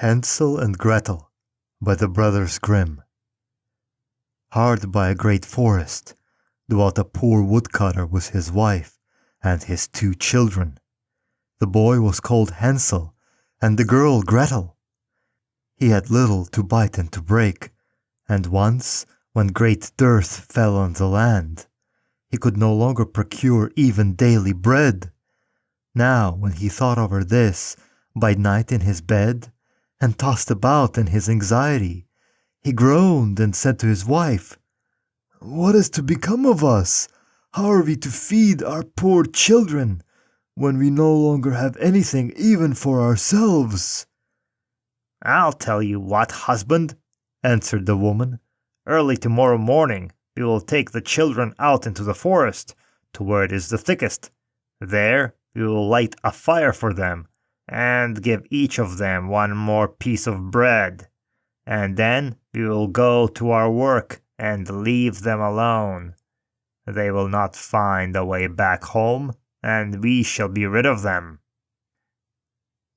Hansel and Gretel by the Brothers Grimm. Hard by a great forest dwelt a poor woodcutter with his wife and his 2 children. The boy was called Hansel, and the girl Gretel. He had little to bite and to break, and once, when great dearth fell on the land, he could no longer procure even daily bread. Now, when he thought over this by night in his bed, and tossed about in his anxiety, he groaned and said to his wife, "What is to become of us? How are we to feed our poor children when we no longer have anything even for ourselves?" "I'll tell you what, husband," answered the woman. "Early tomorrow morning we will take the children out into the forest to where it is the thickest. There we will light a fire for them and give each of them 1 more piece of bread. And then we will go to our work and leave them alone. They will not find a way back home, and we shall be rid of them."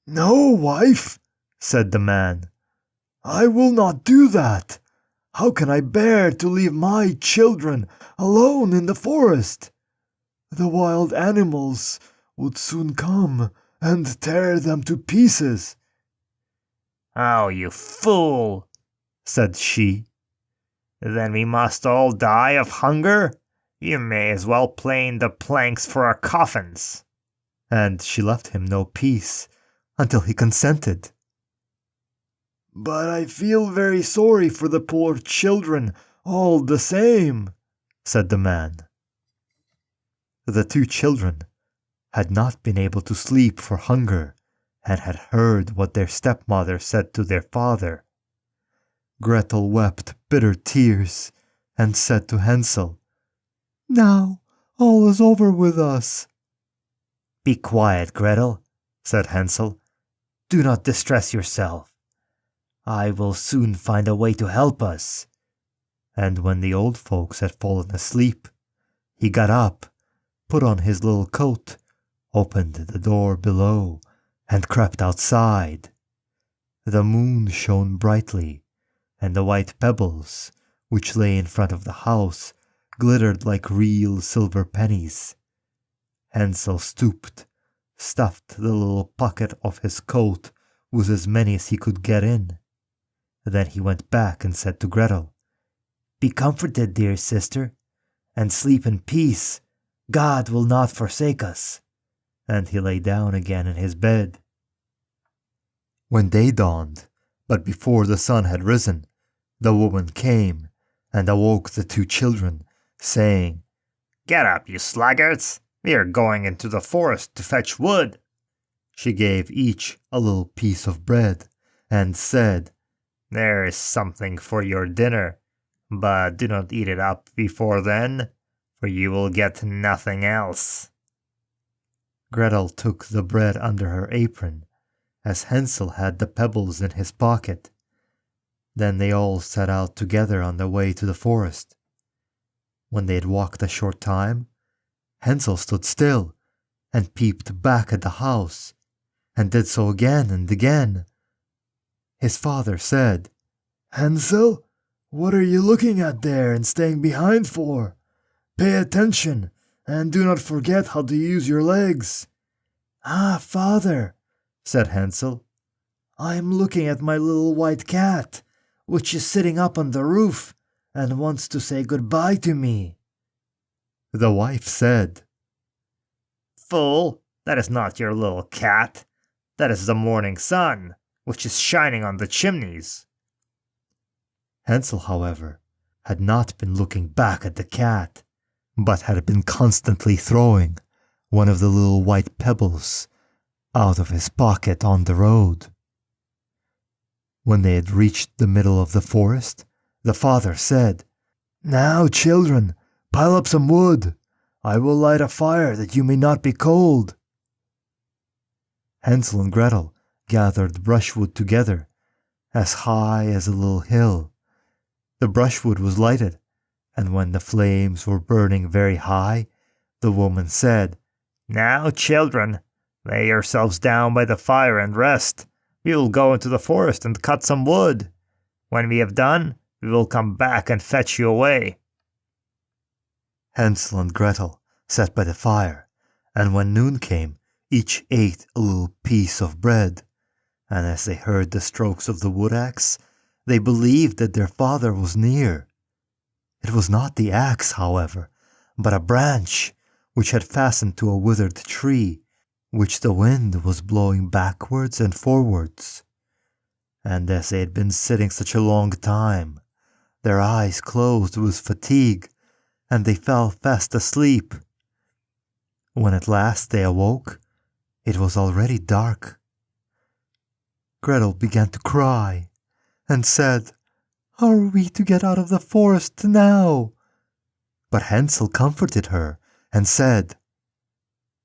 "No, wife," said the man. "I will not do that. How can I bear to leave my children alone in the forest? The wild animals would soon come and tear them to pieces." "Oh, you fool," said she. "Then we must all die of hunger? You may as well plane the planks for our coffins." And she left him no peace until he consented. "But I feel very sorry for the poor children all the same," said the man. The 2 children had not been able to sleep for hunger, and had heard what their stepmother said to their father. Gretel wept bitter tears, and said to Hansel, "Now all is over with us." "Be quiet, Gretel," said Hansel. "Do not distress yourself. I will soon find a way to help us." And when the old folks had fallen asleep, he got up, put on his little coat, opened the door below, and crept outside. The moon shone brightly, and the white pebbles, which lay in front of the house, glittered like real silver pennies. Hansel stooped, stuffed the little pocket of his coat with as many as he could get in. Then he went back and said to Gretel, "Be comforted, dear sister, and sleep in peace. God will not forsake us." And he lay down again in his bed. When day dawned, but before the sun had risen, the woman came and awoke the 2 children, saying, "Get up, you sluggards. We are going into the forest to fetch wood." She gave each a little piece of bread, and said, "There is something for your dinner, but do not eat it up before then, for you will get nothing else." Gretel took the bread under her apron, as Hansel had the pebbles in his pocket. Then they all set out together on their way to the forest. When they had walked a short time, Hansel stood still and peeped back at the house, and did so again and again. His father said, "Hansel, what are you looking at there and staying behind for? Pay attention, and do not forget how to use your legs." "Ah, father," said Hansel, "I am looking at my little white cat, which is sitting up on the roof and wants to say goodbye to me." The wife said, "Fool, that is not your little cat. That is the morning sun, which is shining on the chimneys." Hansel, however, had not been looking back at the cat, but had been constantly throwing one of the little white pebbles out of his pocket on the road. When they had reached the middle of the forest, the father said, "Now, children, pile up some wood. I will light a fire that you may not be cold." Hansel and Gretel gathered brushwood together, as high as a little hill. The brushwood was lighted, and when the flames were burning very high, the woman said, "Now, children, lay yourselves down by the fire and rest. We will go into the forest and cut some wood. When we have done, we will come back and fetch you away." Hansel and Gretel sat by the fire, and when noon came, each ate a little piece of bread, and as they heard the strokes of the wood axe, they believed that their father was near. It was not the axe, however, but a branch which had fastened to a withered tree, which the wind was blowing backwards and forwards. And as they had been sitting such a long time, their eyes closed with fatigue, and they fell fast asleep. When at last they awoke, it was already dark. Gretel began to cry, and said, "How are we to get out of the forest now?" But Hansel comforted her, and said,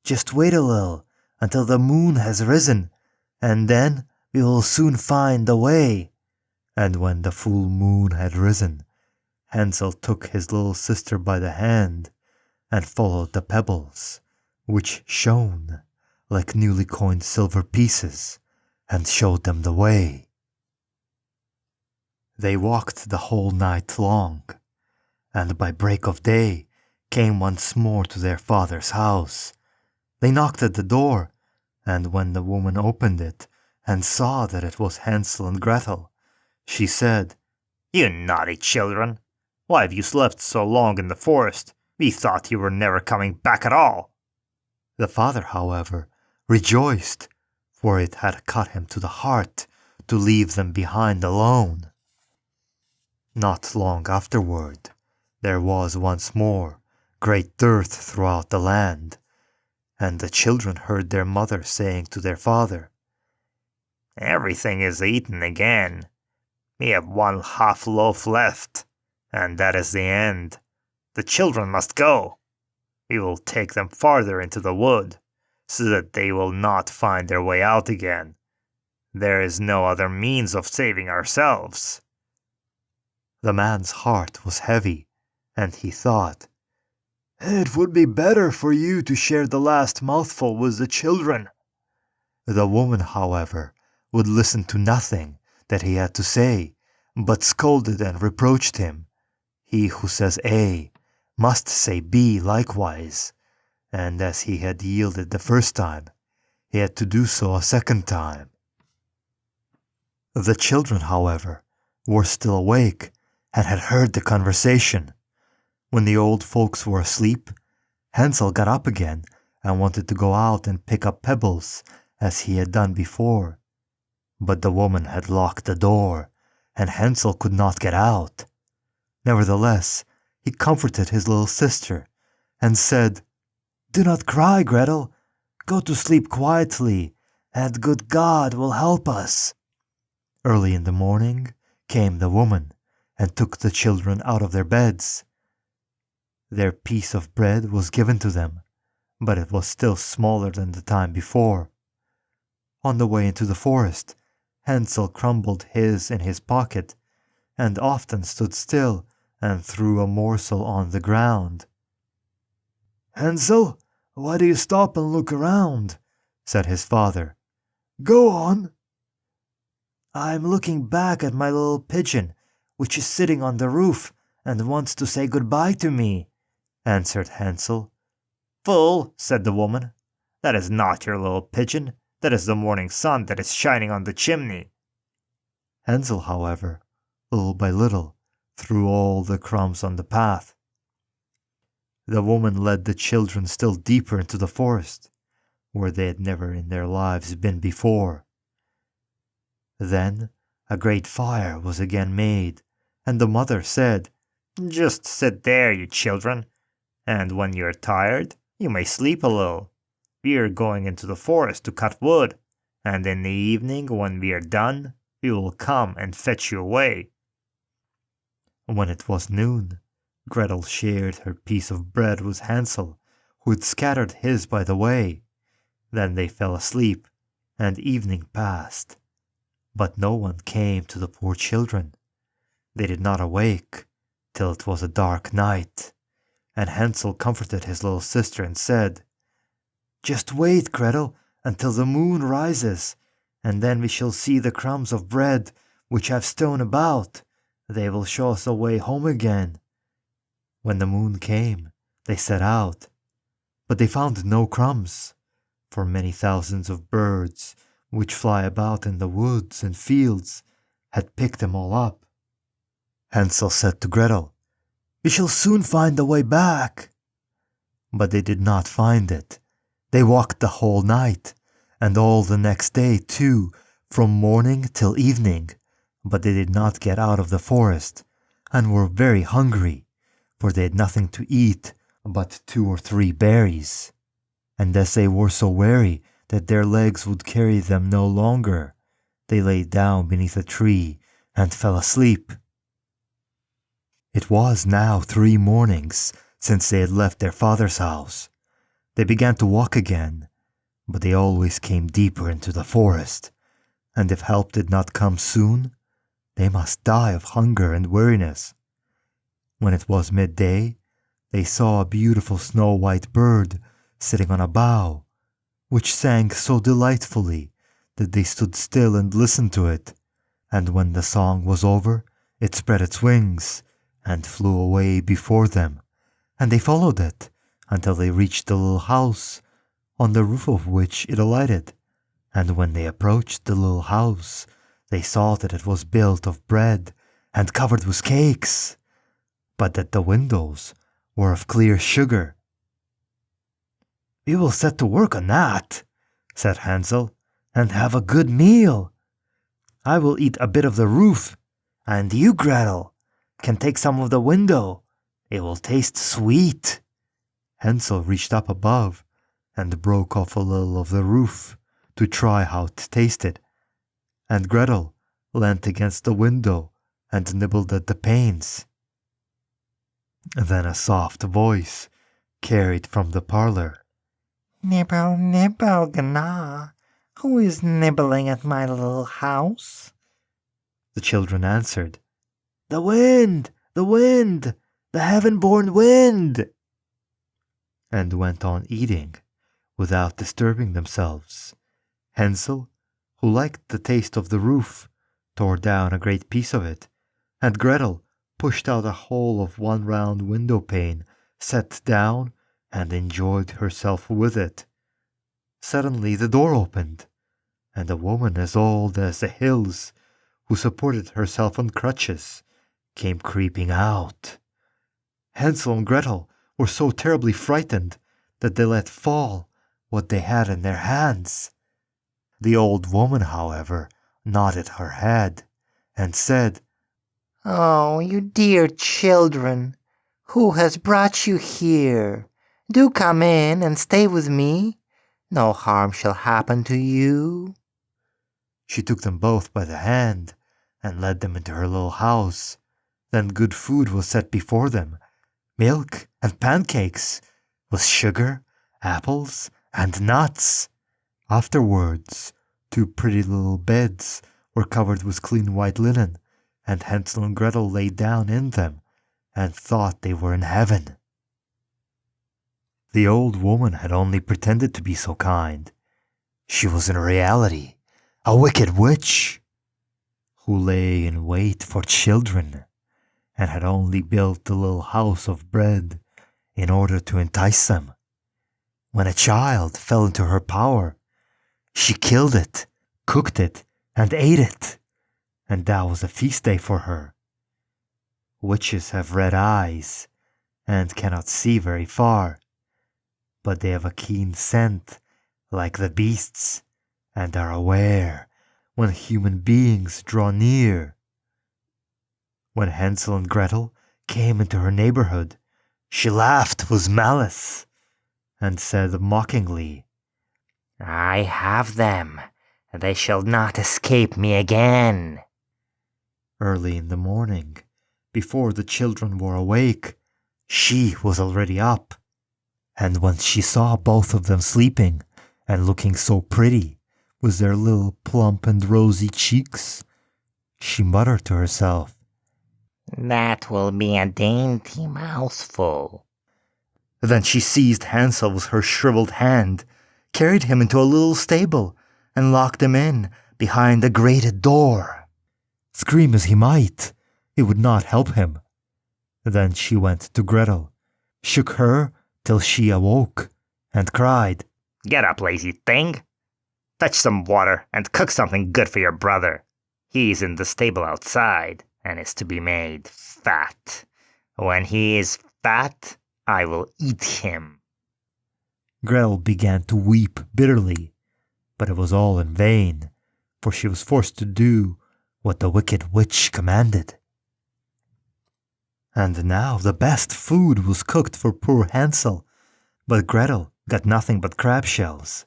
"Just wait a little until the moon has risen, and then we will soon find the way." And when the full moon had risen, Hansel took his little sister by the hand, and followed the pebbles, which shone like newly coined silver pieces, and showed them the way. They walked the whole night long, and by break of day came once more to their father's house. They knocked at the door, and when the woman opened it and saw that it was Hansel and Gretel, she said, "You naughty children! Why have you slept so long in the forest? We thought you were never coming back at all." The father, however, rejoiced, for it had cut him to the heart to leave them behind alone. Not long afterward, there was once more great dearth throughout the land, and the children heard their mother saying to their father, "Everything is eaten again. We have one half loaf left, and that is the end. The children must go. We will take them farther into the wood, so that they will not find their way out again. There is no other means of saving ourselves." The man's heart was heavy, and he thought, "It would be better for you to share the last mouthful with the children." The woman, however, would listen to nothing that he had to say, but scolded and reproached him. He who says A must say B likewise, and as he had yielded the first time, he had to do so a second time. The children, however, were still awake and had heard the conversation. When the old folks were asleep, Hansel got up again and wanted to go out and pick up pebbles as he had done before. But the woman had locked the door, and Hansel could not get out. Nevertheless, he comforted his little sister and said, "Do not cry, Gretel. Go to sleep quietly, and good God will help us." Early in the morning came the woman and took the children out of their beds. Their piece of bread was given to them, but it was still smaller than the time before. On the way into the forest, Hansel crumbled his in his pocket, and often stood still and threw a morsel on the ground. "Hansel, why do you stop and look around?" said his father. "Go on." "I'm looking back at my little pigeon, which is sitting on the roof and wants to say goodbye to me," answered Hansel. "Fool," said the woman, "that is not your little pigeon. That is the morning sun that is shining on the chimney." Hansel, however, little by little, threw all the crumbs on the path. The woman led the children still deeper into the forest, where they had never in their lives been before. Then a great fire was again made, and the mother said, "Just sit there, you children, and when you are tired, you may sleep a little. We are going into the forest to cut wood, and in the evening, when we are done, we will come and fetch you away." When it was noon, Gretel shared her piece of bread with Hansel, who had scattered his by the way. Then they fell asleep, and evening passed. But no one came to the poor children. They did not awake till it was a dark night, and Hansel comforted his little sister and said, "Just wait, Gretel, until the moon rises, and then we shall see the crumbs of bread which have strewn about. They will show us the way home again." When the moon came, they set out, but they found no crumbs, for many thousands of birds, which fly about in the woods and fields, had picked them all up. Hansel said to Gretel, "We shall soon find the way back." But they did not find it. They walked the whole night, and all the next day too, from morning till evening, but they did not get out of the forest, and were very hungry, for they had nothing to eat but 2 or 3 berries. And as they were so weary that their legs would carry them no longer, they lay down beneath a tree and fell asleep. It was now 3 mornings since they had left their father's house. They began to walk again, but they always came deeper into the forest, and if help did not come soon, they must die of hunger and weariness. When it was midday, they saw a beautiful snow-white bird sitting on a bough, which sang so delightfully that they stood still and listened to it, and when the song was over, it spread its wings and flew away before them, and they followed it until they reached the little house, on the roof of which it alighted. And when they approached the little house, they saw that it was built of bread and covered with cakes, but that the windows were of clear sugar. "We will set to work on that," said Hansel, "and have a good meal. I will eat a bit of the roof, and you, Gretel, can take some of the window. It will taste sweet." Hansel reached up above and broke off a little of the roof to try how to taste it, and Gretel leant against the window and nibbled at the panes. Then a soft voice carried from the parlor, "Nibble, nibble, gnaw. Who is nibbling at my little house?" The children answered, "The wind, the wind, the heaven-born wind," and went on eating without disturbing themselves. Hansel, who liked the taste of the roof, tore down a great piece of it, and Gretel pushed out a hole of one round window pane, sat down, and enjoyed herself with it. Suddenly the door opened, and a woman as old as the hills, who supported herself on crutches, came creeping out. Hansel and Gretel were so terribly frightened that they let fall what they had in their hands. The old woman, however, nodded her head and said, "Oh, you dear children, who has brought you here? Do come in and stay with me. No harm shall happen to you." She took them both by the hand and led them into her little house. Then good food was set before them, milk and pancakes, with sugar, apples, and nuts. Afterwards, 2 pretty little beds were covered with clean white linen, and Hansel and Gretel lay down in them and thought they were in heaven. The old woman had only pretended to be so kind. She was in reality a wicked witch, who lay in wait for children, and had only built the little house of bread in order to entice them. When a child fell into her power, she killed it, cooked it, and ate it, and that was a feast day for her. Witches have red eyes and cannot see very far, but they have a keen scent like the beasts and are aware when human beings draw near. When Hansel and Gretel came into her neighborhood, she laughed with malice and said mockingly, "I have them. They shall not escape me again." Early in the morning, before the children were awake, she was already up, and when she saw both of them sleeping and looking so pretty with their little plump and rosy cheeks, she muttered to herself, "That will be a dainty mouthful." Then she seized Hansel with her shriveled hand, carried him into a little stable, and locked him in behind the grated door. Scream as he might, it would not help him. Then she went to Gretel, shook her till she awoke, and cried, "Get up, lazy thing! Fetch some water and cook something good for your brother. He's in the stable outside and is to be made fat. When he is fat, I will eat him." Gretel began to weep bitterly, but it was all in vain, for she was forced to do what the wicked witch commanded. And now the best food was cooked for poor Hansel, but Gretel got nothing but crab shells.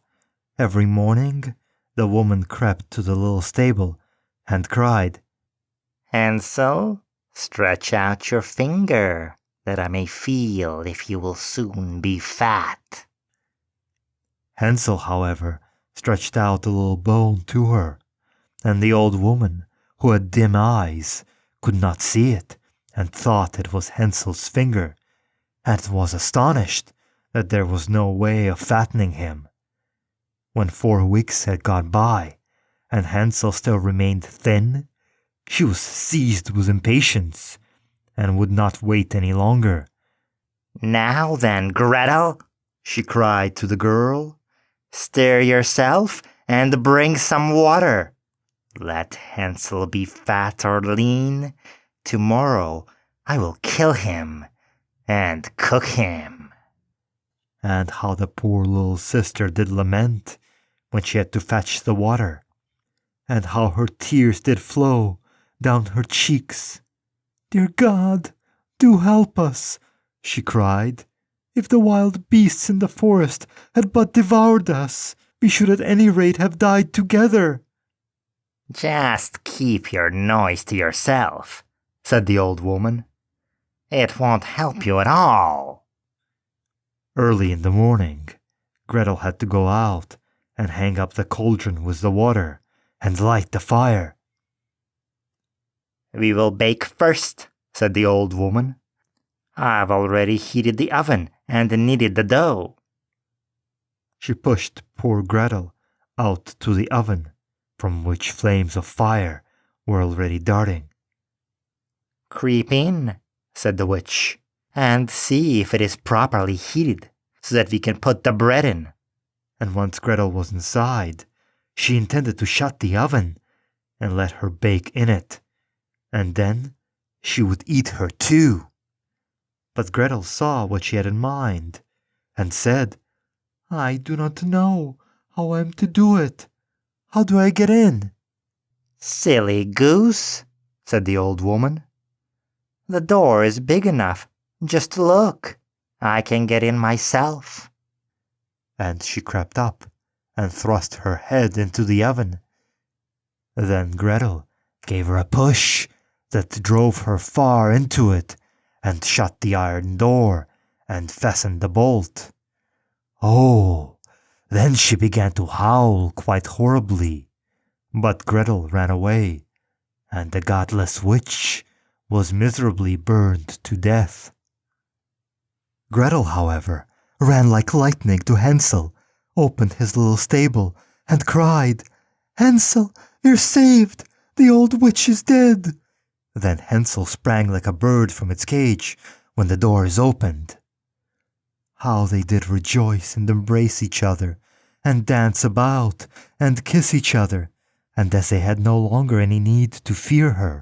Every morning the woman crept to the little stable and cried, "Hansel, stretch out your finger, that I may feel if you will soon be fat." Hansel, however, stretched out a little bone to her, and the old woman, who had dim eyes, could not see it, and thought it was Hansel's finger, and was astonished that there was no way of fattening him. When 4 weeks had gone by, and Hansel still remained thin, she was seized with impatience, and would not wait any longer. "Now then, Gretel," she cried to the girl, "stir yourself and bring some water. Let Hansel be fat or lean. Tomorrow I will kill him and cook him." And how the poor little sister did lament when she had to fetch the water, and how her tears did flow down her cheeks. "Dear God, do help us," she cried. "If the wild beasts in the forest had but devoured us, we should at any rate have died together." "Just keep your noise to yourself," said the old woman. "It won't help you at all." Early in the morning, Gretel had to go out and hang up the cauldron with the water and light the fire. "We will bake first," said the old woman. "I've already heated the oven and kneaded the dough." She pushed poor Gretel out to the oven, from which flames of fire were already darting. "Creep in," said the witch, "and see if it is properly heated, so that we can put the bread in." And once Gretel was inside, she intended to shut the oven and let her bake in it, and then she would eat her too. But Gretel saw what she had in mind, and said, "I do not know how I am to do it. How do I get in?" "Silly goose," said the old woman. "The door is big enough. Just look. I can get in myself." And she crept up and thrust her head into the oven. Then Gretel gave her a push that drove her far into it, and shut the iron door and fastened the bolt. Oh, then she began to howl quite horribly, but Gretel ran away, and the godless witch was miserably burned to death. Gretel, however, ran like lightning to Hansel, opened his little stable, and cried, "Hansel, you're saved! The old witch is dead!" Then Hansel sprang like a bird from its cage when the door is opened. How they did rejoice and embrace each other, and dance about, and kiss each other, and as they had no longer any need to fear her,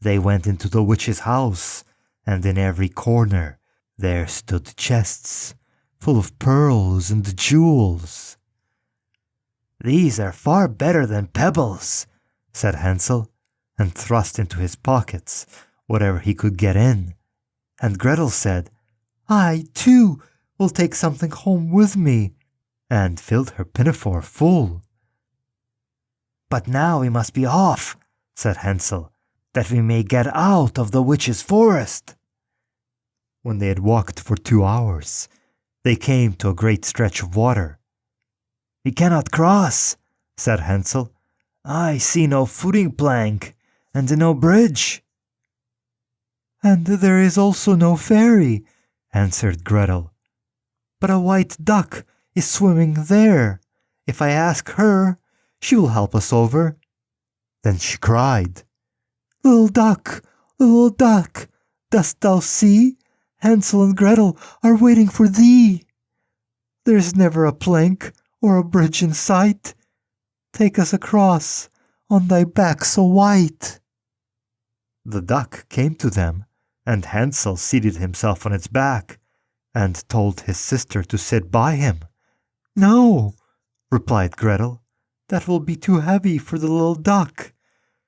they went into the witch's house, and in every corner there stood chests full of pearls and jewels. "These are far better than pebbles," said Hansel, and thrust into his pockets whatever he could get in. And Gretel said, "I, too, will take something home with me," and filled her pinafore full. "But now we must be off," said Hansel, "that we may get out of the witch's forest." When they had walked for 2 hours, they came to a great stretch of water. "We cannot cross," said Hansel. "I see no footing plank and no bridge." "And there is also no ferry," answered Gretel. "But a white duck is swimming there. If I ask her, She will help us over." Then she cried, "Little duck, little duck, dost thou see? Hansel and Gretel are waiting for thee. There is never a plank or a bridge in sight. Take us across on thy back so white." The duck came to them, and Hansel seated himself on its back, and told his sister to sit by him. "No," replied Gretel, "that will be too heavy for the little duck.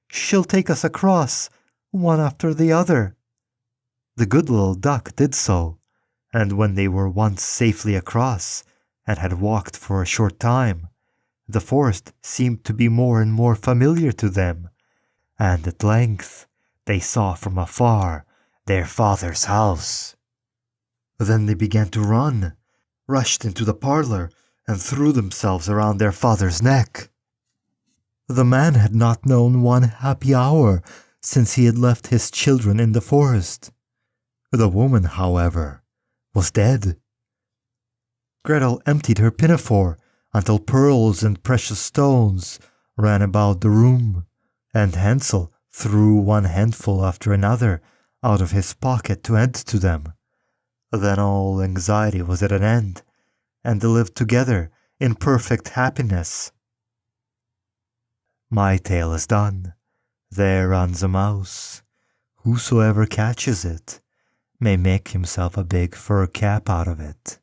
She'll take us across, one after the other." The good little duck did so, and when they were once safely across, and had walked for a short time, the forest seemed to be more and more familiar to them, and at length they saw from afar their father's house. Then they began to run, rushed into the parlor, and threw themselves around their father's neck. The man had not known one happy hour since he had left his children in the forest. The woman, however, was dead. Gretel emptied her pinafore until pearls and precious stones ran about the room, and Hansel threw one handful after another out of his pocket to add to them. Then all anxiety was at an end, and they lived together in perfect happiness. My tale is done. There runs a mouse. Whosoever catches it may make himself a big fur cap out of it.